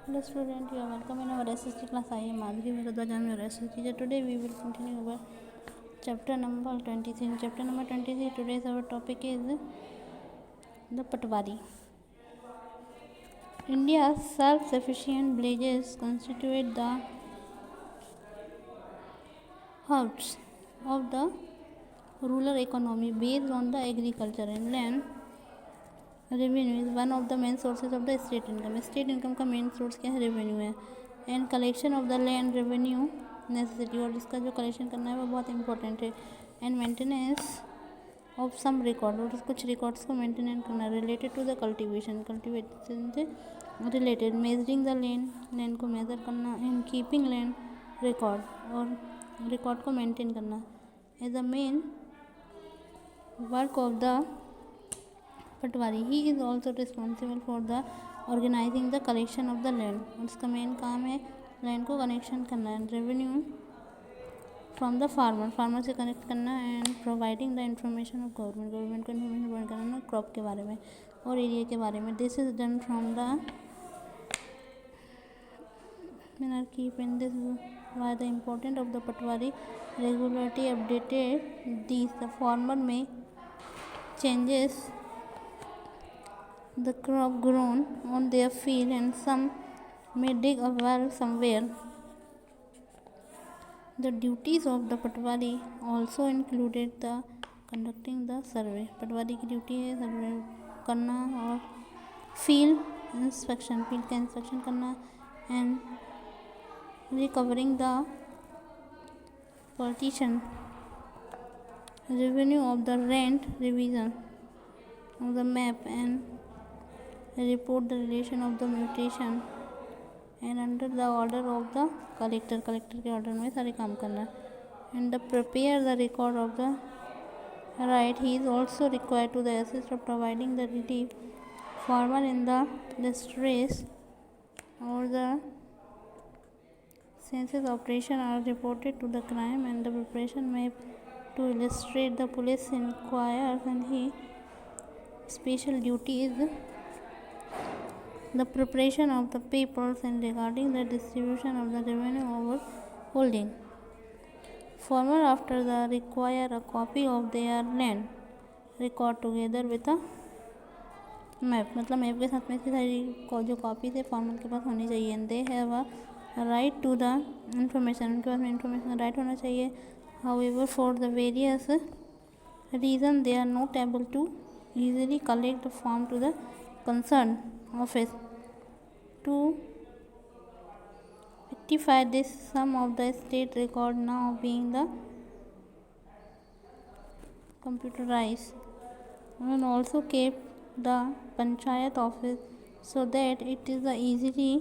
Hello student, you are welcome in our SST class. I am Madhuri Bharadwaj, I am your SST teacher. Today we will continue our chapter number 23. In chapter number 23, today's our topic is the Patwari. India's self-sufficient villages constitute the hubs of the rural economy based on the agriculture and land revenue is one of the main sources of the state income. State income का main source क्या है? Revenue है. And collection of the land revenue necessity, और इसका जो collection करना है वो बहुत इंपॉर्टेंट है. And maintenance of some record, और कुछ रिकॉर्ड्स को मेंटेनेंस करना रिलेटेड टू द कल्टीवेशन से रिलेटेड. मेजरिंग द लैंड को मेजर करना. एंड कीपिंग लैंड रिकॉर्ड, और रिकॉर्ड को मेंटेन करना as the main work of the patwari. He is also responsible for the organizing the collection of the land, और इसका main काम है लैंड को कनेक्शन करना है. रेवेन्यू फ्रॉम द फार्मर से कनेक्ट करना. And providing the information of government को इन्फॉर्मेशन प्रोवाइड करना क्रॉप के बारे में और एरिया के बारे में. This is done from the keep in this why the importance of the patwari regularly updated these. The farmer may changes the crop grown on their field, and some may dig a well somewhere. The duties of the patwari also included the conducting the survey. पटवारी की duty है सर्वे करना और field inspection, field का inspection करना. And recovering the partition revenue of the rent, revision of the map, and report the relation of the mutation, and under the order of the collector के order में सारे काम करना. and the prepare the record of the right. He is also required to the assist of providing the relief farmer in the distress, or the census operation are reported to the crime, and the preparation map to illustrate the police inquires. And he special duty is the preparation of the papers and regarding the distribution of the revenue overholding. Farmer after the require a copy of their land record together with a map. मतलब map के साथ में इसकी सारी जो copies है farmer के पास होनी चाहिए. And they have a right to the information, उनके पास में इंफॉर्मेशन राइट होना चाहिए. However for the various reason they are not able to easily collect the form to the concerned office. To rectify this, some of the state record now being the computerized, and also kept the panchayat office so that it is easily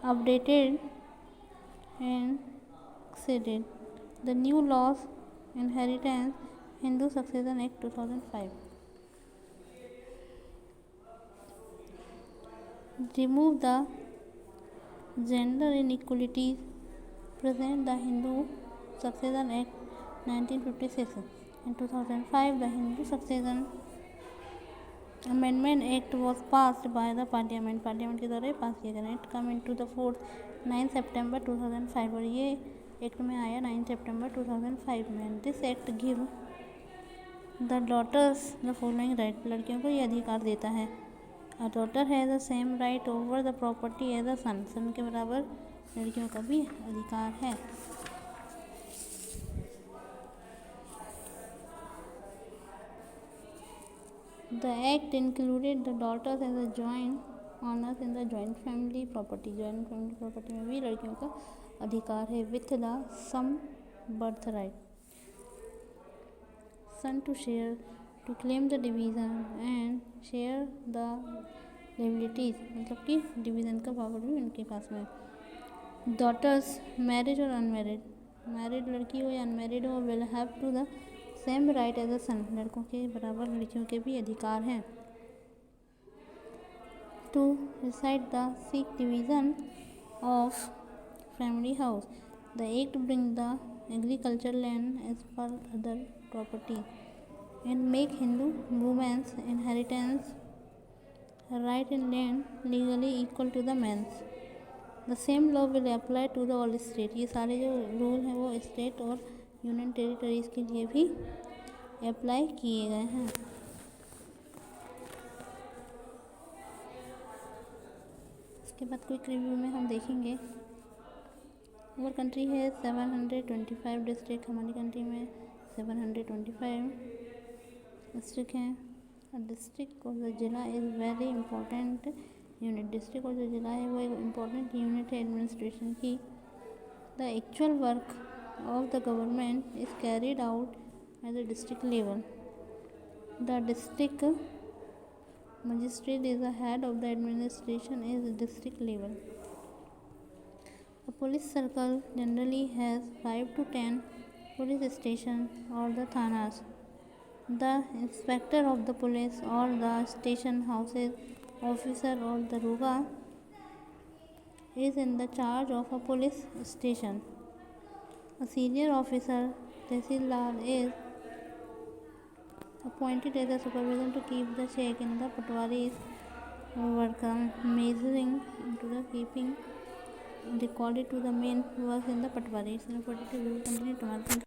updated and accessed. The new laws inheritance Hindu Succession Act 2005 remove the gender inequalities present. The Hindu Succession Act 1956. In 2005, the Hindu Succession Amendment Act was passed by the Parliament. Parliament के द्वारा पास किया गया. It come into the force 9 सितंबर 2005, और ये act में आया 9 सितंबर 2005 में. This act give the daughters the following right. लड़कियों को ये अधिकार देता है. A daughter has the same right over the property as a son. Son के बराबर लड़कियों का भी अधिकार है. The act included the daughters as a joint owners in the joint family property. joint family property में भी लड़कियों का अधिकार है. with the some birth right. son to share to claim the division and share the liabilities, मतलब कि division का power भी उनके पास में. daughters मैरिड और अनमैरिड, मैरिड लड़की हो या अनमैरिड हो, will have to the same right as a son. लड़कों के बराबर लड़कियों के भी अधिकार हैं. To reside the seek division of family house. The act bring the agriculture land as per other property and make Hindu women's inheritance right in land legally equal to the men's. The same law will apply to the all state. ये सारे जो rule हैं वो state और union territories के लिए भी apply किए गए हैं। इसके बाद क्विक रिव्यू में हम देखेंगे और कंट्री है 725 डिस्ट्रिक्ट, हमारी कंट्री में 725 डिस्ट्रिक्ट हैं। डिस्ट्रिक्ट और जो ज़िला is very important unit. District और जो ज़िला है वो एक इम्पॉर्टेंट यूनिट है एडमिनिस्ट्रेशन की। The actual work of the government is carried out at the district level. The district magistrate is the head of the administration at the district level. A police circle generally has 5 to 10 police stations or the thanas. The inspector of the police or the station houses officer or daroga is in the charge of a police station. A senior officer, tehsildar, is appointed as a supervisor to keep the check in the patwari's work, measuring into the keeping recorded to the main work in the patwari. We will continue tomorrow.